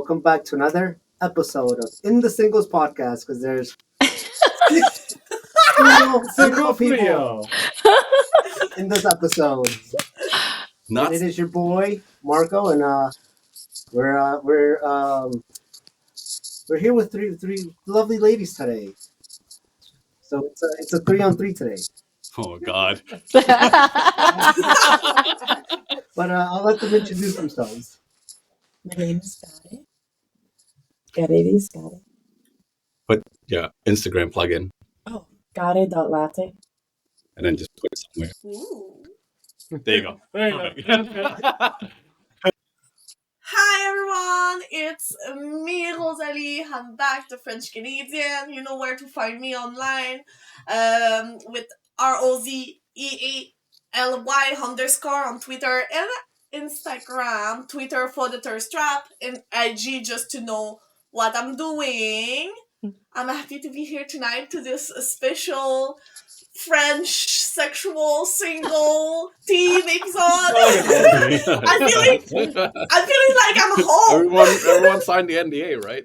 welcome back to another episode of In the Singles Podcast, because there's single people in this episode. And it is your boy Marco, and we're here with three lovely ladies today. So it's a 3-on-3 today. Oh God! But I'll let them introduce themselves. My name is Kare. Kare. Put Instagram plugin. Oh, kare.latte. And then just put it somewhere. Ooh. There you go. Hi everyone, it's me, Rosealy. I'm back, the French Canadian. You know where to find me online. With ROZEALY _ on Twitter and Instagram. Twitter for the thirst trap and IG just to know what I'm doing. I'm happy to be here tonight to this special French sexual single teen episode. I'm feeling like I'm home. Everyone signed the NDA, right?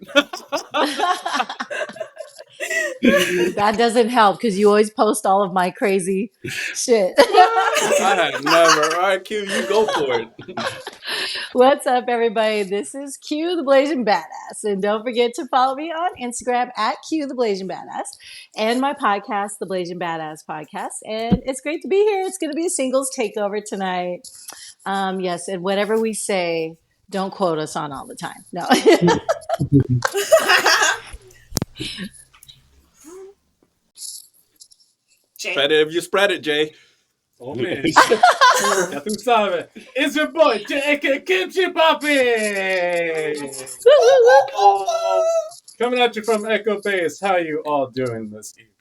That doesn't help because you always post all of my crazy shit. I had never. All right, Q, you go for it. What's up, everybody? This is Blasian Badass. And don't forget to follow me on Instagram at ktheblasianbadass and my podcast, the Blasian Badass Podcast. And it's great to be here. It's going to be a Singles Takeover tonight. Yes, and whatever we say, don't quote us on all the time. No. Spread it if you spread it, Jay. Oh man, ya tú sabes. It's your boy, J.A.K. Kimchi Poppy! Coming at you from Echo Base. How you all doing this evening?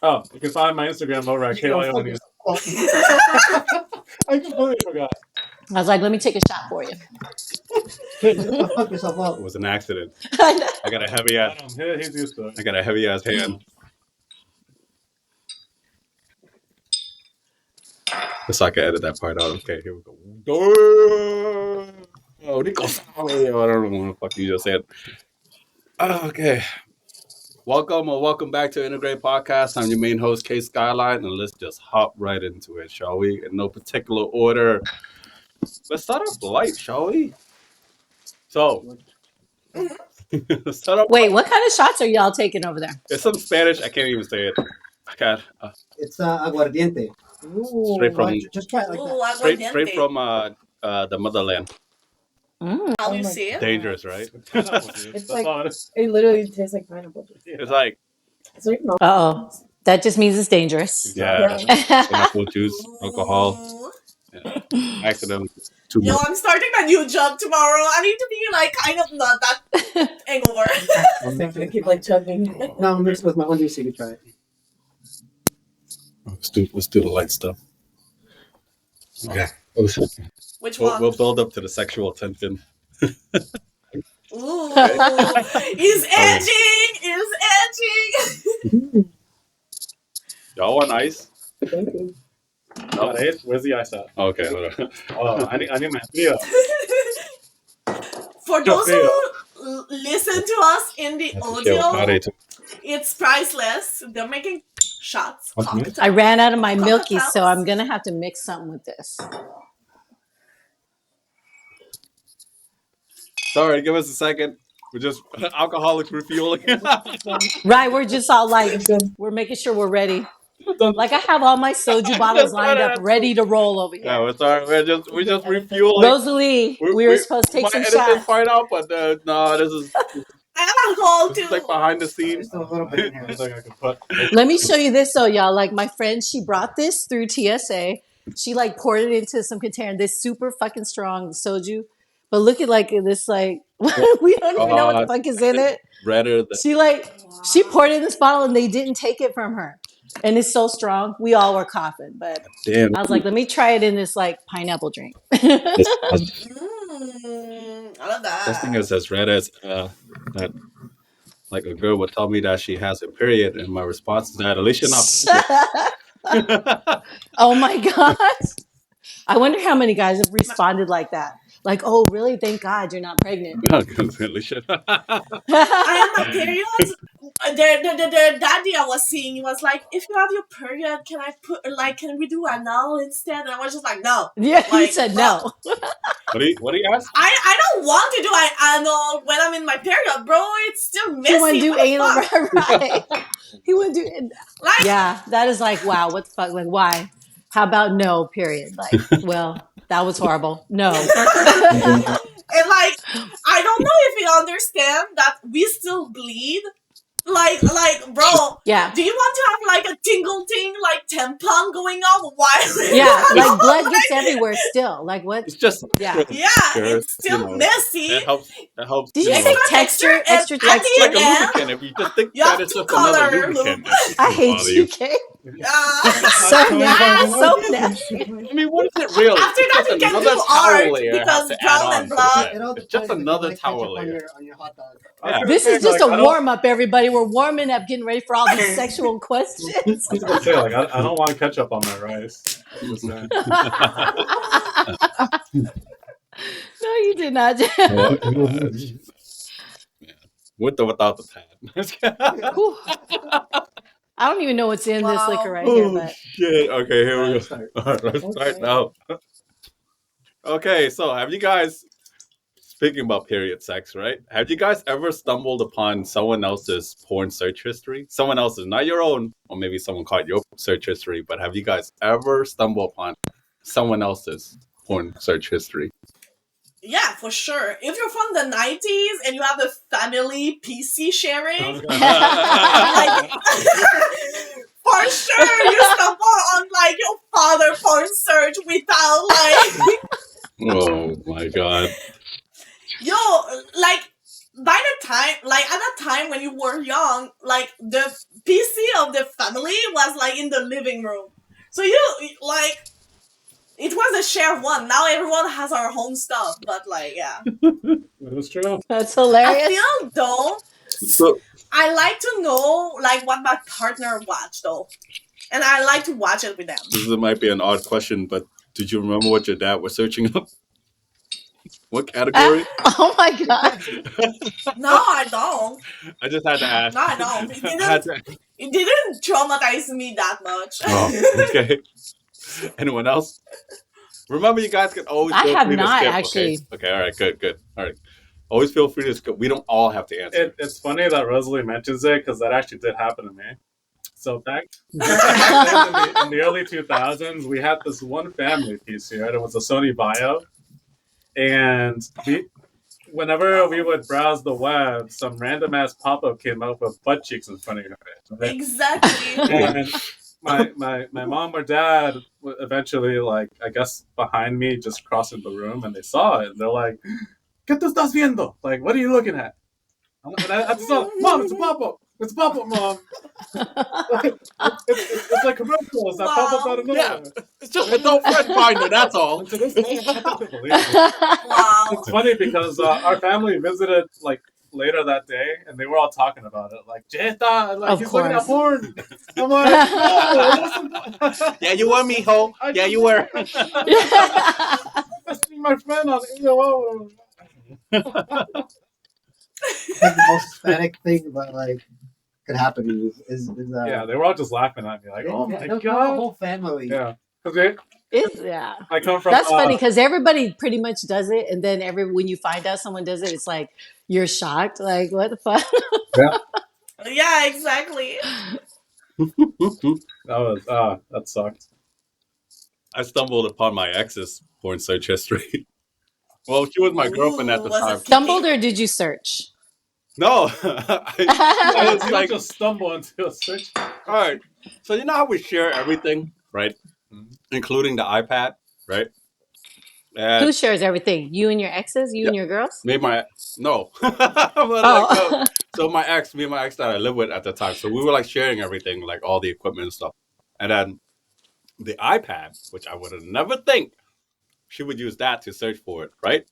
Oh, you can find my Instagram over at KYONES. I completely forgot. I was like, let me take a shot for you. Fuck yourself up. It was an accident. I I got a heavy ass. He's used to it. I got a heavy ass hand. So I can edit that part out. Okay, here we go. Oh, Nico. I don't know what the fuck you just said. Okay. Welcome back to inthegreypodc. I'm your main host, Skyline, and let's just hop right into it, shall we? In no particular order. Let's start off light, shall we? So, let's start off. Wait, what kind of shots are y'all taking over there? It's some Spanish. I can't even say it. I got It's aguardiente. straight from Just try it like that. Ooh, straight from the motherland. How you my say it? Dangerous, right? It's like, it literally tastes like pineapple juice. It's like So, you know, Uh-oh. That just means it's dangerous. yeah, pineapple juice, alcohol, Ooh. accident, too Yo, much. I'm starting my new job tomorrow. I need to be like kind of not that hangover. I'm gonna keep like chugging. No, I'm mixed with my own juice, so you can try it. Let's do the light stuff. Okay. Which one? We'll build up to the sexual tension. Ooh, he's edging. He's edging. Y'all want ice? Thank you. No. Where's the ice at? Okay. Hold on. Oh, I need my video. For those who listen to us in the audio, it's priceless. They're making shots. Cocktails. I ran out of my milky, so I'm going to have to mix something with this. Sorry, give us a second. We're just alcoholic refueling. Right, we're just all like, we're making sure we're ready. Like I have all my soju bottles lined up, ready to roll over here. Yeah, we're sorry. We're just refueling. Rosalie, we were supposed to take some edit this shots. part out, but no, this is I have alcohol this is too. like behind the scenes. Just a little bit in here. It's like I can put. Let me show you this, so y'all. Like my friend, she brought this through TSA. She like poured it into some container. This super fucking strong soju. But look at like this, like we don't even know what the fuck is in it. Redder than She poured it in this bottle and they didn't take it from her. And it's so strong. We all were coughing, but damn. I was like, let me try it in this like pineapple drink. I love that. This thing is as red as that. Like a girl would tell me that she has a period, and my response is that at least you're not. Oh my gosh. I wonder how many guys have responded like that. Like, oh, really? Thank God you're not pregnant. Completely shit. I had my period. The daddy I was seeing, he was like, if you have your period, can we do anal instead? And I was just like, no. Yeah, he Like, said bro, no. What do you ask? I don't want to do anal when I'm in my period, bro. It's still messy. He wouldn't do What the anal, fuck? right? He wouldn't do. Like, Yeah, that is like, wow, what the fuck? Like, why? How about no? Period. Like, well, that was horrible. No. and like, I don't know if you understand that we still bleed. Like, bro, Yeah. do you want to have like a tingle ting, like tampon going on while? Yeah, like blood gets everywhere still. Like what? It's just Yeah. Yeah, it's still messy. It helps. It helps. Did you know, say texture? Extra and at texture? the like a end, lubricant. If you just think you that have it's two just another color lubricant, lube. it's I gonna hate bother you, Kate. So nasty. So nasty. I mean, what is it really? After It's that, just you can another do towel art layer you because have to add brown on and to the blood. bed. It all It's just depends if you another like towel ketchup layer. on your hot dog. Yeah. This is just Like, a warm up, everybody. We're warming up, getting ready for all these sexual questions. I was gonna say, like, I don't want ketchup on my rice. I'm just saying. No, you did not. With or without the pad. Whew. I don't even know what's in this liquor right here, Oh but shit! Okay, here we go. Start. All right, let's start Okay. now. Okay, so have you guys, speaking about period sex, right? Have you guys ever stumbled upon someone else's porn search history? Someone else's, not your own, or maybe someone caught your search history, but have you guys ever stumbled upon someone else's porn search history? Yeah, for sure. If you're from the 90s and you have a family PC sharing, like, for sure you stumble on like your father porn search without like, Oh my god. yo, like by the time, like at that time when you were young, like the PC of the family was like in the living room. So you like, it was a shared one. Now everyone has our home stuff, but like, yeah. That's true. that's I hilarious. feel though, So I like to know like what my partner watched though, and I like to watch it with them. this might be an odd question, but did you remember what your dad was searching up? What category? Oh my god. No, I don't. I just had to ask. No, I don't. It It didn't traumatize me that much. Oh, okay. Anyone else? Remember, you guys can always I feel have free not, to skip. actually. Okay, all right, good. All right. Always feel free to skip. We don't all have to answer. It's funny that Rosalie mentions it because that actually did happen to me. So back in the early 2000s, we had this one family PC, right? It was a Sony Bio. And whenever we would browse the web, some random ass pop-up came up with butt cheeks in front of your face. Right? Exactly. And my mom or dad eventually, like, I guess behind me, just crossing the room, and they saw it. And they're like, ¿Qué tú estás viendo? Like, what are you looking at? And I just saw, Mom, it's a pop-up. It's a pop-up, Mom. It's like commercials that pop up out of nowhere. Yeah, it's just a dope friend finder, that's all. And to this day, I can't believe it. Wow. It's funny because our family visited like later that day, and they were all talking about it. Like, Jeta, like, Of he's looking at course. porn. I'm like, oh, Yeah, you were, mijo. Yeah, you were. that's my friend on AOL. Like the most pathetic thing that like could happen to you is Yeah, they were all just laughing at me, like, oh my the god. whole family. Yeah, because Yeah. I come from. That's funny because everybody pretty much does it, and then when you find out someone does it, it's like you're shocked. Like, what the fuck? Yeah, exactly. That sucked. I stumbled upon my ex's porn search history. Well, she was my girlfriend at the Ooh, was it time. Stumbled or did you search? No, I was You like, just stumble into a search. all right. So you know how we share everything, right? Including the iPad, right? And Who shares everything? You and your exes? You and your girls? me and my no. But Oh. no. So me and my ex that I lived with at the time. So we were like sharing everything, like all the equipment and stuff. And then the iPad, which I would have never think she would use that to search for it, right?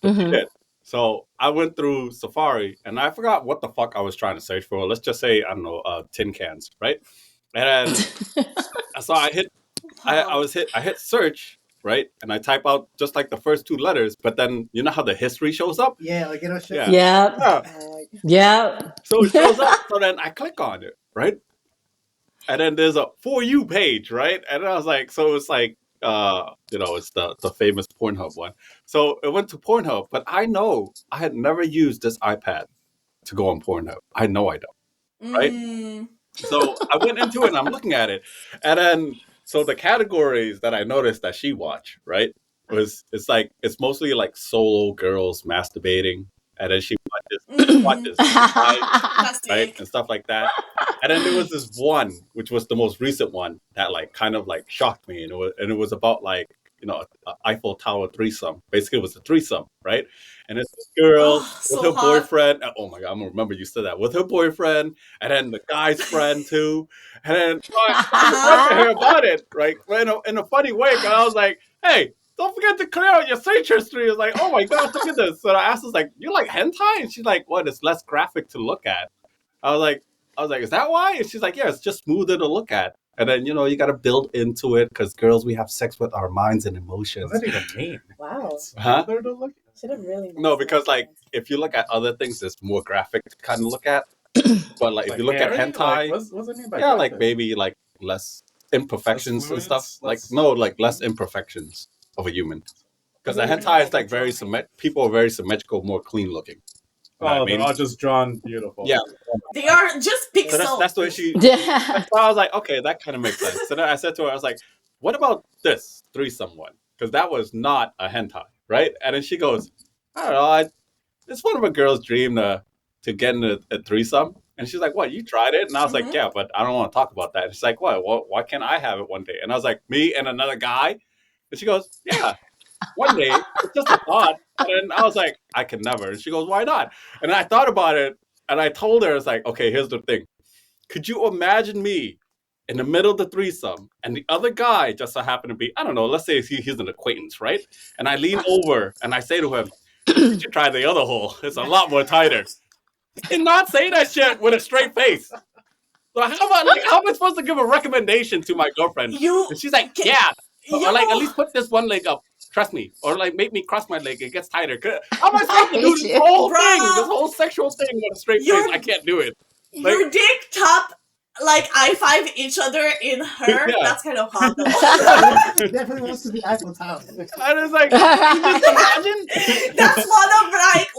But she Mhm. did. So I went through Safari and I forgot what the fuck I was trying to search for. Let's just say, I don't know, tin cans, right? And then so I hit search, right? And I type out just like the first two letters, but then you know how the history shows up? Yeah, like it'll show. Yeah. Yep. Yeah. Yep. So it shows up. So then I click on it, right? And then there's a For You page, right? And I was like, so it's like, it's the famous Pornhub one. So it went to Pornhub, but I know I had never used this iPad to go on Pornhub. I know I don't, right? Mm. So I went into it and I'm looking at it. And then, so the categories that I noticed that she watched, right, it's mostly like solo girls masturbating. And then she watches right, and stuff like that. And then there was this one, which was the most recent one that like kind of like shocked me, and it was about like a Eiffel Tower threesome. Basically, it was a threesome, right? And it's a girl with her boyfriend. Oh my god, I'm gonna remember you said that with her boyfriend, and then the guy's friend too. And then I talked to her about it, right? In a funny way, because I was like, hey. Don't forget to clear out your search history. It's like, oh my god, look at this. So I asked her, like, you like hentai? And she's like, what? It's less graphic to look at. I was like, is that why? And she's like, yeah, it's just smoother to look at. And then you got to build into it because girls, we have sex with our minds and emotions. What does that even mean? Wow. Huh? Smoother to look at? Should have really. No, because like if you look at other things, it's more graphic to kind of look at. But like if you look at hentai, like, what's it mean by yeah, graphic? like maybe like less imperfections and stuff. Less- Like less imperfections of a human. Because the hentai is like very people are very symmetrical, more clean looking. Oh, they're all just drawn beautiful. Yeah. They are just pixels. So that's the way she. Yeah. So I was like, okay, that kind of makes sense. So then I said to her, I was like, what about this threesome one? Because that was not a hentai, right? And then she goes, I don't know, it's one of a girl's dream to get in a threesome. And she's like, what, you tried it? And I was like, yeah, but I don't want to talk about that. And she's like, what? Well, why can't I have it one day? And I was like, me and another guy? And she goes, yeah. One day, it's just a thought. And then I was like, I could never. And she goes, why not? And I thought about it, and I told her, it's like, okay, here's the thing. Could you imagine me in the middle of the threesome, and the other guy just so happened to be, I don't know, let's say he's an acquaintance, right? And I lean over, and I say to him, you should try the other hole. It's a lot more tighter. He did not say that shit with a straight face. So how am I supposed to give a recommendation to my girlfriend? And she's like, yeah. Or like, at least put this one leg up. Trust me. Or like, make me cross my leg. It gets tighter. How am I supposed to do this whole thing? This whole sexual thing with a straight face? I can't do it. Your dick top, like, I-5 each other in her. Yeah. That's kind of hot, though. Definitely wants to be Eiffel Tower. And it's like, can you just imagine? That's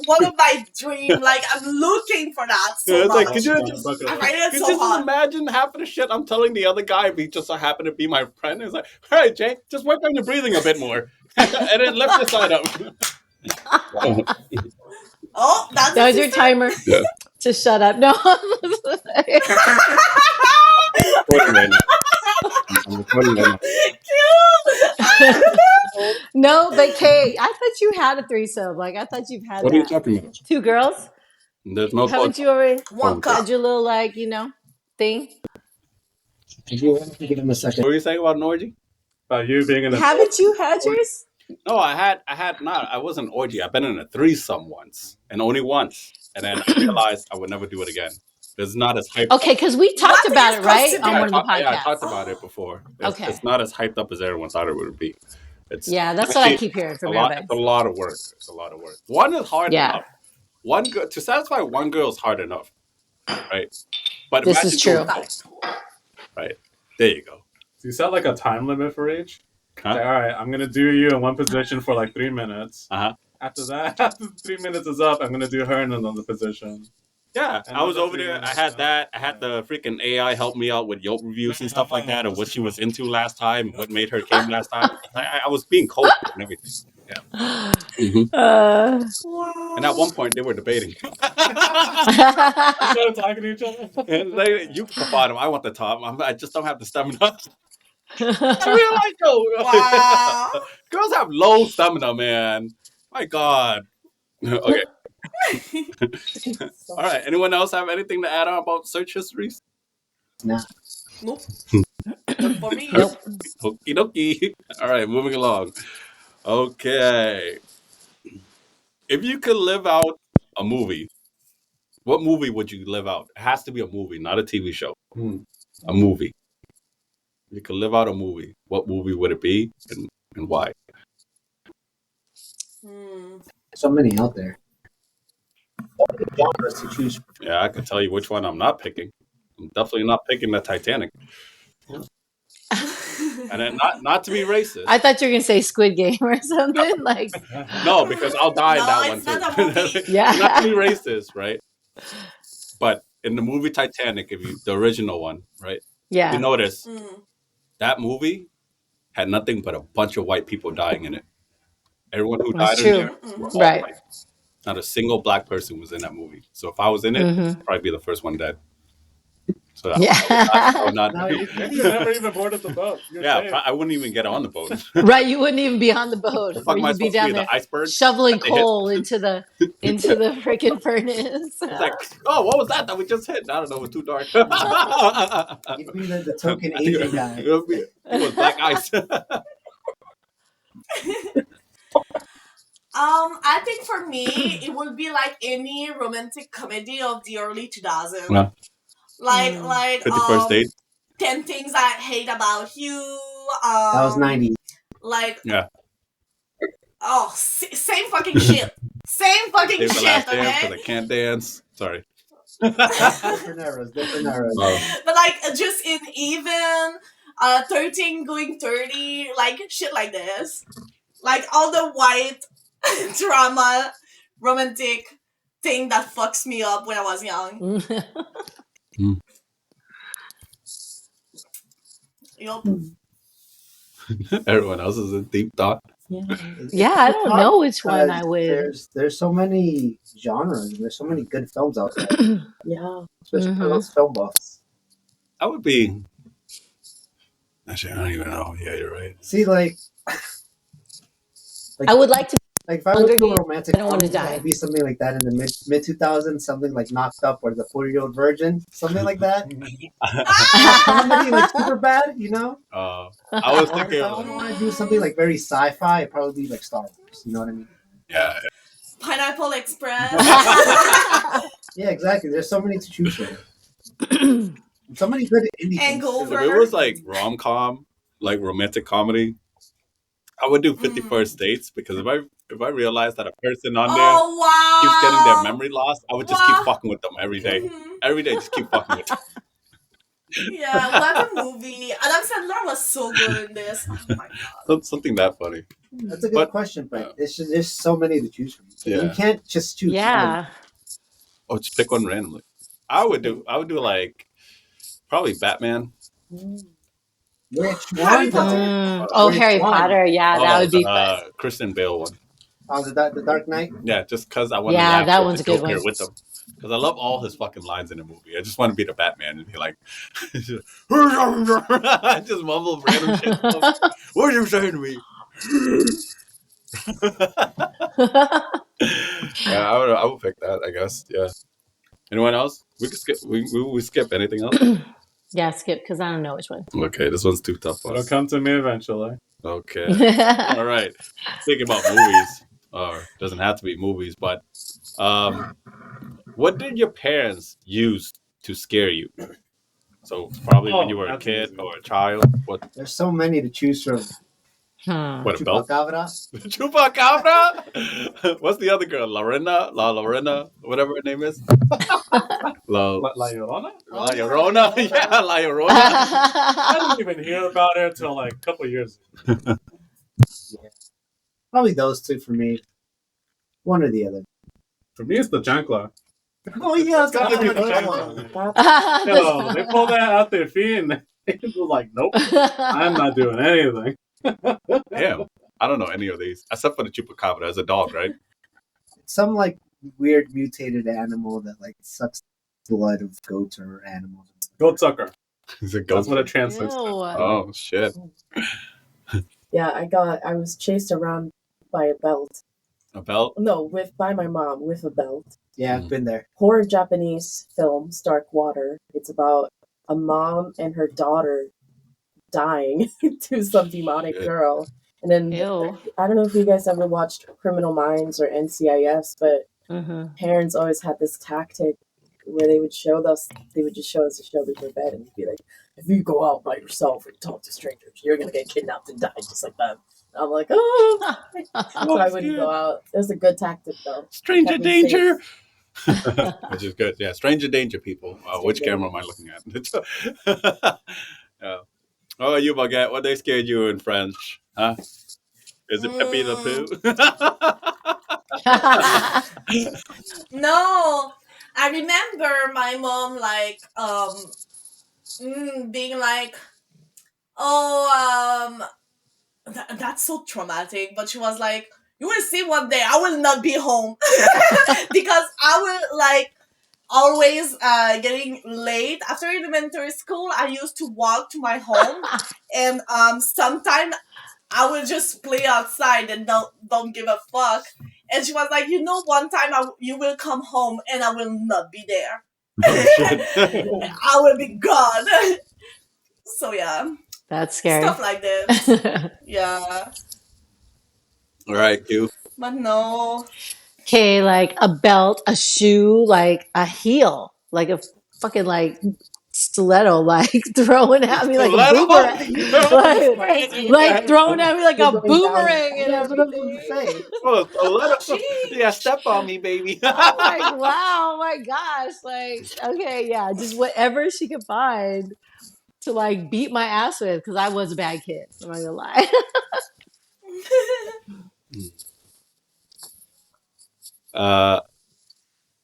one of my dreams. Like, I'm looking for that so It's much. like, could you just, I find it could so you just hot. imagine half of the shit I'm telling the other guy if he just so happened to be my friend? It's like, all right, Jay, just work on your breathing a bit more. And then lift your side up. Oh, that's That was your timer. Yeah. To shut up. No. I'm recording right now. No, but Kay, I thought you had a threesome. Like I thought you've had What are you that. talking about? Two girls? There's no Haven't you already one cup. had your little thing? Give him a second. What were you saying about an orgy? About you being in a Haven't you had yours? No, I had not. I wasn't orgy. I've been in a threesome once, and only once, and then I realized I would never do it again. It's not as hyped. Okay, because we talked What about is it, right? considered- On one of the podcasts. Yeah, I talked about it before. Okay. It's not as hyped up as everyone thought it would be. It's Yeah, that's what I keep hearing from everybody. It's a lot of work. It's a lot of work. One is hard Yeah. enough. To satisfy one girl is hard enough, right? But This imagine is true. doing- Right. There you go. Do you set like a time limit for each? Huh? Like, all right, I'm gonna do you in one position for like 3 minutes. Uh-huh. After that, after 3 minutes is up, I'm gonna do her in another position. Yeah, And I was another over 3 there. I minutes, had yeah. that. I had the freaking AI help me out with Yelp reviews and stuff like that, and what she was into last time, what made her came last time. I was being coached and everything. Yeah. And at one point, they were debating. Instead of talking to each other. And you the bottom. I want the top. I just don't have the stamina. I realize, though. Wow. Girls have low stamina, man. My God. Okay. All right. Anyone else have anything to add on about search histories? Nah. Nope. Not for me. Nope. Okie dokie. All right, moving along. Okay. If you could live out a movie, what movie would you live out? It has to be a movie, not a TV show. A movie. If you could live out a movie, what movie would it be? And and why? So many out there. So many genres to choose from. Yeah, I can tell you which one I'm not picking. I'm definitely not picking the Titanic. And then not to be racist. I thought you were gonna say Squid Game or something like. No, because I'll die in No, that one it's not too. a movie. Yeah. Not to be racist, right? But in the movie Titanic, the original one, right? Yeah. You notice that movie had nothing but a bunch of white people dying in it. Everyone who That's died in true. there were all Right. white. Not a single black person was in that movie. So if I was in it, I'd probably be the first one dead. So Yeah. I would not. Now, Maybe you never even boarded the boat. You're safe. Yeah, I wouldn't even get on the boat. Right, you wouldn't even be on the boat. The fuck Or am I you'd be supposed to down be? there The iceberg? shoveling that they hit? coal into the freaking furnace. It's like, oh, what was that we just hit? I don't know. It was too dark. you'd be the token Asian guy. It was black ice. I think for me, it would be like any romantic comedy of the early 2000s. Yeah. Like 51st Date. 10 Things I Hate About You. That was 90s. Like, Yeah. oh, same fucking shit. Same fucking Save the shit, last dance because okay? I can't dance. Sorry. Different eras. But like, just in even 13 going 30, like shit like this. Like all the white drama, romantic thing that fucks me up when I was young. Yup. Everyone else is in deep thought. Yeah, I don't know which one I would. There's so many genres. And there's so many good films out there. Yeah. Especially for those film buffs. I would be. Actually, I don't even know. Yeah, you're right. See, like I would like to. if I was Hunger to do a Games, romantic I don't wanna comedy, die. it'd be something like that in the mid 2000s, something like Knocked Up or The 40-Year-Old Virgin, something like that. Somebody like super bad, you know. I was Or thinking. if I would want to do something like very sci-fi, it'd probably be like Star Wars. You know what I mean? Yeah. Pineapple Express. Yeah, exactly. There's so many to choose from. So many good indie things. Hangover. If it was like rom-com, like romantic comedy, I would do 51st Dates because if I realize that a person on there Oh wow! keeps getting their memory lost, I would just keep Wow. fucking with them every day. Mhm. Every day, just keep fucking with them. Yeah, what a movie! Adam Sandler was so good in this. Oh my god! Something that funny. That's a good But- question, but there's so many to choose from. Yeah. You can't just choose. Yeah. Oh, just pick one randomly. I would do like probably Batman. Which Harry one? Potter. Oh, Which Harry one? Potter. Yeah, that would be fun. Christian Bale one. Oh, the Dark Knight. Yeah, just because I want Yeah, to laugh that with one's the a good Joker one. with them. Because I love all his fucking lines in the movie. I just want to be the Batman and be like, just mumble random shit. What are you saying to me? Yeah, I would pick that, I guess. Yeah. Anyone else? We could skip. We skip anything else? Yeah, skip because I don't know which one. Okay, this one's too tough for It'll us. come to me eventually. Okay. All right. Thinking about movies, or doesn't have to be movies, but what did your parents use to scare you? So probably when you were a that's kid easy. or a child. What? There's so many to choose from. What, a belt? Chupacabra. Chupacabra. What's the other girl? Lorena, whatever her name is. La La Llorona? Llorona. Yeah, La Llorona. I didn't even hear about it until like a couple of years ago. Probably those two for me. One or the other. For me, it's the chancla. Oh yeah, It's gotta be the chancla. Yo, they pull that out their feet and they were like, nope, I'm not doing anything. Damn. I don't know any of these except for the chupacabra as a dog, right? Some like weird mutated animal that like sucks blood of goats or animals. Goat sucker. Is it goat? That's what it translates to. Oh shit. Yeah, I was chased around by a belt. A belt? No, by my mom with a belt. Yeah, I've been there. Horror Japanese film, Stark Water. It's about a mom and her daughter dying to some demonic girl. And then Ew. I don't know if you guys ever watched Criminal Minds or NCIS, but parents always had this tactic where they would just show us a show before bed and be like, if you go out by yourself and talk to strangers, you're gonna get kidnapped and die just like that. I'm like, oh. So I wouldn't go out. It was a good tactic, though. Stranger Kept me danger. safe. Which is good. Yeah, stranger danger, people. Which Stranger camera am I looking at? Yeah. Oh, you Baguette, what they scared you in French? Huh? Is it Pepe Le Pew? No, I remember my mom being like, "Oh, that's so traumatic." But she was like, "You will see one day I will not be home because I will like always getting late after elementary school. I used to walk to my home, and sometimes I will just play outside and don't give a fuck." And she was like, one time you will come home and I will not be there. Oh, shit. I will be gone. So yeah, That's scary. stuff like this. Yeah, All right, Q. but no. Okay, like a belt, a shoe, like a heel, like a fucking like stiletto, like throwing at me like a Stiletto? boomerang, like throwing at me like You're a going down. boomerang and That's what I was going to everything. say. Oh, stiletto. Jeez. Yeah, step on me, baby. I'm like, wow, oh my gosh, like okay, yeah, just whatever she could find to like beat my ass with because I was a bad kid. I'm not gonna lie. I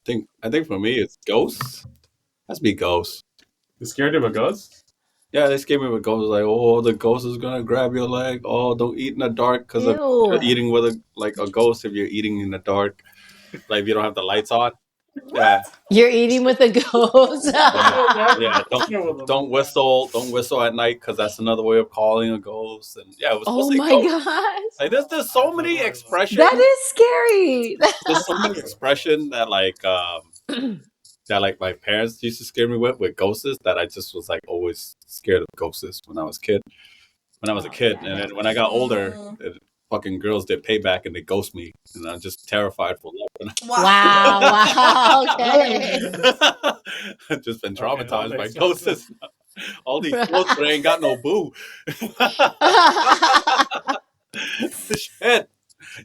think for me it's ghosts. Has to be ghosts. You scared of a ghost? Yeah, they scared me with ghosts. Like, oh, the ghost is gonna grab your leg. Oh, don't eat in the dark because Ew. you're eating with a ghost. If you're eating in the dark, like if you don't have the lights on. Yeah, You're eating with a ghost. yeah. Don't whistle at night because that's another way of calling a ghost. And yeah, it was Oh supposed to my be ghost. gosh. Like there's so many expressions. That is scary. There's so many expression that like my parents used to scare me with ghosts that I just was like always scared of ghosts when I was a kid. And then when I got older, fucking girls did payback and they ghost me, and I'm just terrified for life. Wow. Okay. I've just been traumatized by ghosts. All these ghosts that ain't got no boo. Shit.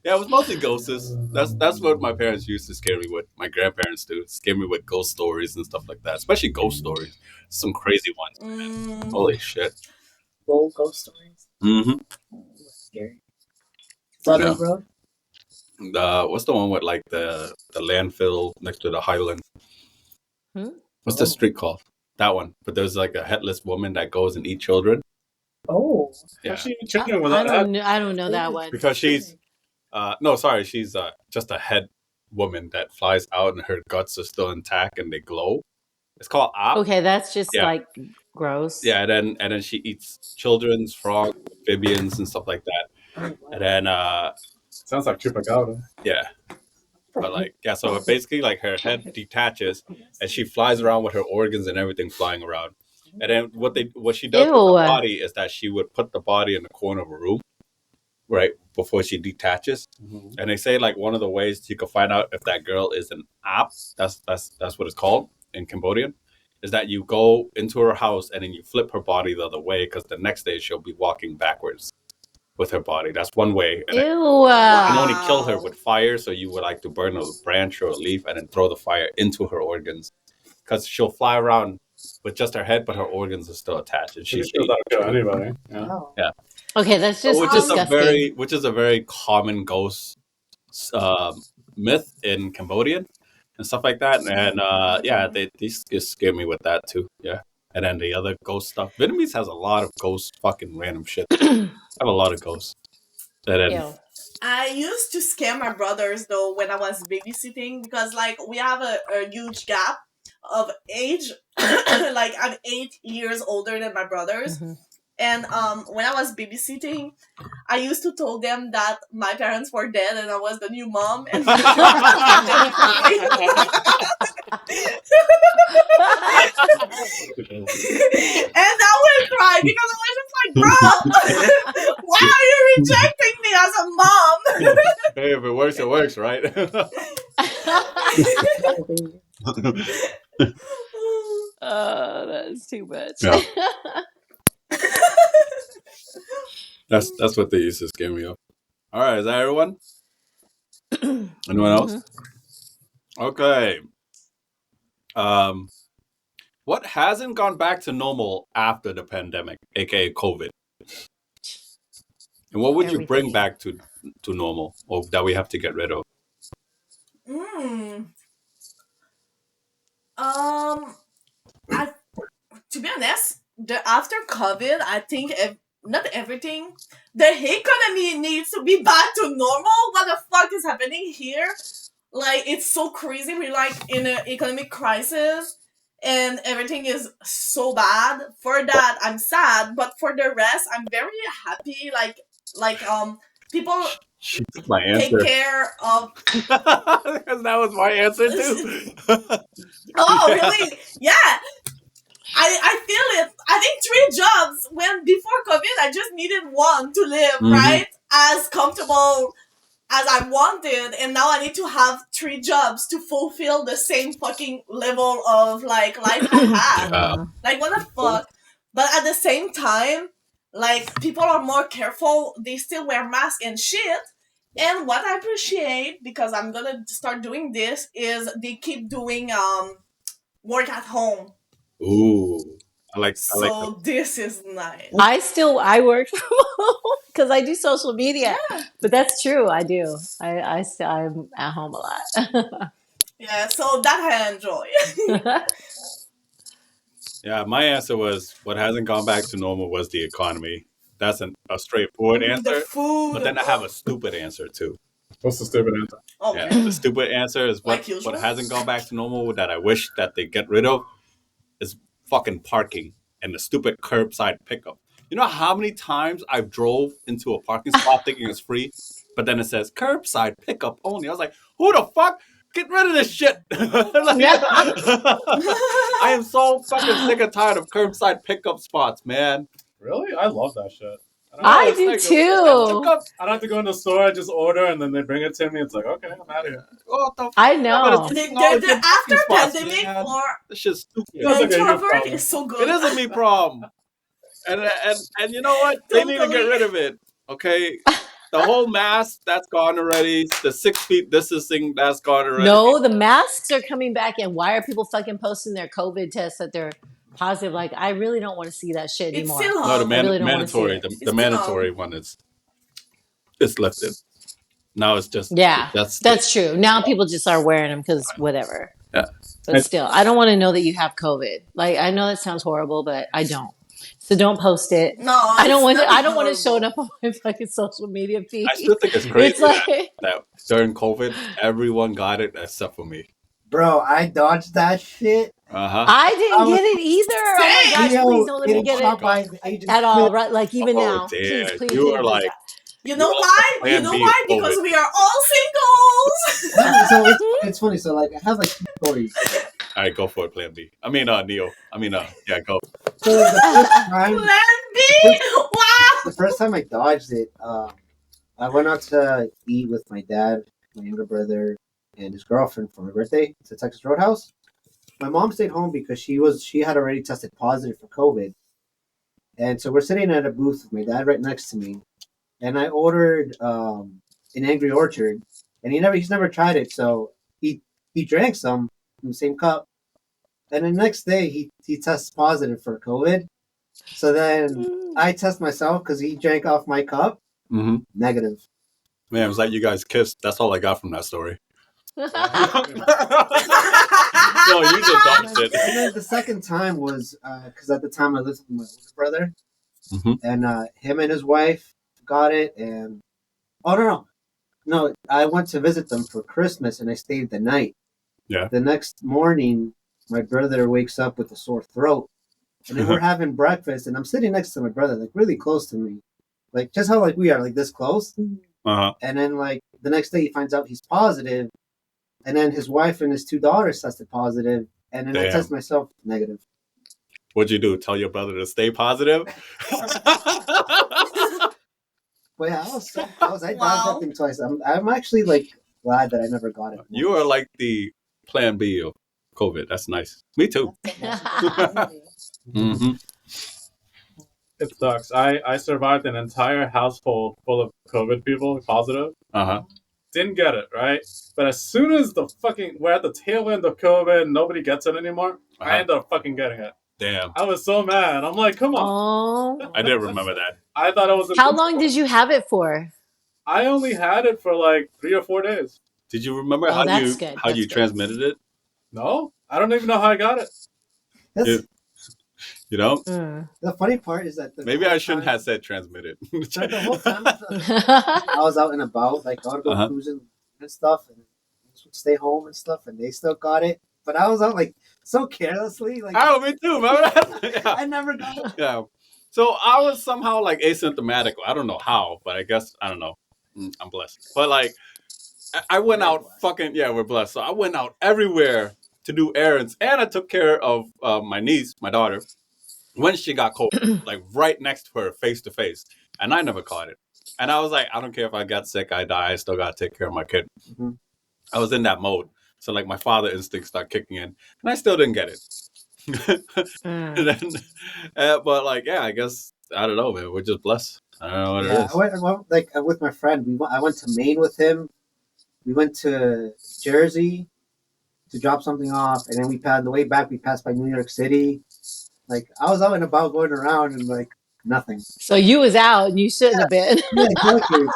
Yeah, it was mostly ghosts. That's what my parents used to scare me with. My grandparents do scare me with ghost stories and stuff like that, especially ghost stories. Some crazy ones. Holy shit. Old ghost stories. Mm-hmm. Scary. Southern Road. What's the one with like the landfill next to the Highland? What's the street called? That one. But there's like a headless woman that goes and eat children. Oh. Yeah. I don't know that one. Because she's she's just a head woman that flies out and her guts are still intact and they glow. It's called Op. Okay, that's just like gross. Yeah, and then she eats children's, frogs, amphibians, and stuff like that. And then sounds like chupacabra. Yeah. But like so basically like her head detaches and she flies around with her organs and everything flying around. And then what she does with the body is that she would put the body in the corner of a room, right, before she detaches. Mm-hmm. And they say like one of the ways you can find out if that girl is an Ap, that's what it's called in Cambodian, is that you go into her house and then you flip her body the other way because the next day she'll be walking backwards with her body. That's one way. And Ew. You can only kill her with fire, so you would like to burn a branch or a leaf and then throw the fire into her organs because she'll fly around with just her head, but her organs are still attached. And she's not kill anybody. Yeah. Okay, that's just disgusting. Which is a very common ghost myth in Cambodian and stuff like that. And they just scare me with that too. Yeah. And then the other ghost stuff. Vietnamese has a lot of ghost fucking random shit. I have a lot of ghosts. I used to scare my brothers though when I was babysitting because like we have a huge gap of age. Like I'm 8 years older than my brothers. Mm-hmm. And when I was babysitting, I used to tell them that my parents were dead and I was the new mom. And and I would cry because I was just like, bro, why are you rejecting me as a mom? Hey, if it works, it works, right? Oh, that's too much. Yeah. That's what they used to scare me of. All right, is that everyone? Anyone else? Okay. What hasn't gone back to normal after the pandemic, aka COVID? And what would you bring back to normal, or that we have to get rid of? To be honest, after COVID, I think not everything. The economy needs to be back to normal. What the fuck is happening here? Like, it's so crazy. We're like in an economic crisis, and everything is so bad. For that, I'm sad, but for the rest, I'm very happy. Like people my answer. take care of. Because that was my answer too. Oh, really? Yeah. I feel it. I think 3 jobs when before COVID, I just needed one to live, right? As comfortable as I wanted, and now I need to have 3 jobs to fulfill the same fucking level of like life I have. Like, what the fuck? But at the same time, like, people are more careful. They still wear masks and shit. And what I appreciate, because I'm gonna start doing this, is they keep doing work at home. Ooh, I like this is nice. I work from home because I do social media, but that's true. I do. I'm at home a lot. Yeah, so that I enjoy. Yeah, my answer was what hasn't gone back to normal was the economy. That's a straightforward answer. The food. But then I have a stupid answer too. What's the stupid answer? Okay. Yeah, the stupid answer is what hasn't gone back to normal that I wish that they get rid of is fucking parking and the stupid curbside pickup. You know how many times I've drove into a parking spot thinking it's free, but then it says curbside pickup only. I was like, who the fuck? Get rid of this shit. I am so fucking sick and tired of curbside pickup spots, man. Really? I love that shit. I do too. I don't have to go in the store. I just order and then they bring it to me. It's like, okay, I'm out of here. What the fuck? I know. After pandemic or this shit's stupid. introvert is so good. It is a me problem. And you know what? They need to get rid of it. Okay. The whole mask, that's gone already. The 6 feet distancing, that's gone already. No, the masks are coming back. And why are people fucking posting their COVID tests that they're positive? Like, I really don't want to see that shit anymore. It's still no, the really mandatory. The mandatory one is lifted. Now it's just that's true. Now people just are wearing them because whatever. Yeah. But still, I don't want to know that you have COVID. Like, I know that sounds horrible, but I don't. So don't post it. No, I don't want it showing up on my fucking social media feed. I still think it's crazy It's like, that during COVID, everyone got it except for me. Bro, I dodged that shit. I didn't get it either. Oh my gosh, please don't let me get it at all. Right? Like, even now. Damn. Please, You are like... You know why? You know why? Because we are all singles. So it's funny. So, like, I have, like, 2 stories. All right, go for it, Plan B. I mean, Neo. Yeah, go. So the first time, Plan B? Wow! The first time I dodged it, I went out to eat with my dad, my younger brother, and his girlfriend for my birthday to Texas Roadhouse. My mom stayed home because she had already tested positive for COVID. And so we're sitting at a booth with my dad right next to me. And I ordered an Angry Orchard, and he's never tried it, so he drank some from the same cup. And the next day he tests positive for COVID. So then I test myself because he drank off my cup. Negative. Man, it was like you guys kissed. That's all I got from that story. No, you just dodged it. And then the second time was because at the time I lived with my older brother, and him and his wife got it. And no, I went to visit them for Christmas, and I stayed the night. Yeah. The next morning, my brother wakes up with a sore throat, and then we're having breakfast, and I'm sitting next to my brother, like really close to me, like just how like we are, like this close. And then like the next day, he finds out he's positive. And then his wife and his 2 daughters tested positive, and then I test myself negative. What'd you do? Tell your brother to stay positive? But yeah, I dodged that thing twice. I'm actually like glad that I never got it. You are like the Plan B of COVID. That's nice. Me too. It sucks. I survived an entire household full of COVID people, positive. Didn't get it, right? But as soon as we're at the tail end of COVID, nobody gets it anymore, I ended up fucking getting it. Damn. I was so mad. I'm like, come on. Oh. I didn't remember that. I thought it was. How long did you have it for? I only had it for like 3 or 4 days. Did you remember Oh, how that's you good. how That's you good. transmitted it? No, I don't even know how I got it. That's, You know? the funny part is that Maybe I shouldn't have said transmitted. the whole time I was out and about, like I would go cruising and stuff, and would stay home and stuff, and they still got it. But I was out like so carelessly, like Oh, me too. Remember that? Yeah. I never got it. Yeah. So I was somehow like asymptomatic. I don't know how, but I guess I don't know. I'm blessed. But like I went out fucking we're blessed. So I went out everywhere to do errands, and I took care of my niece, my daughter, when she got COVID, like right next to her, face to face, and I never caught it. And I was like, I don't care if I got sick, I die, I still gotta take care of my kid. Mm-hmm. I was in that mode, so like my father instincts start kicking in, and I still didn't get it. And then, but like, I guess I don't know, man. We're just blessed. I don't know what it is. I went like with my friend. I went to Maine with him. We went to Jersey to drop something off, and then on the way back we passed by New York City. Like I was out and about going around and like nothing. So you was out and you shouldn't have been. Yeah, exactly.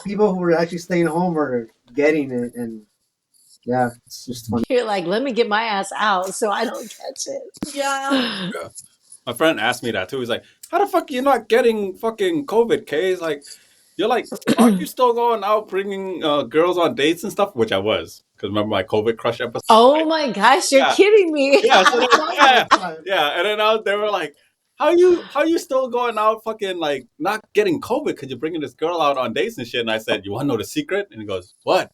People who were actually staying home are getting it, and it's just funny. You're like, let me get my ass out so I don't catch it. Yeah. My friend asked me that too. He's like, how the fuck are you not getting fucking COVID, K? He's like, you're like, aren't you still going out bringing girls on dates and stuff? Which I was. Because remember my COVID crush episode? Oh my gosh, you're kidding me. Yeah, so and then they were like, how you still going out fucking like not getting COVID because you're bringing this girl out on dates and shit? And I said, you want to know the secret? And he goes, what?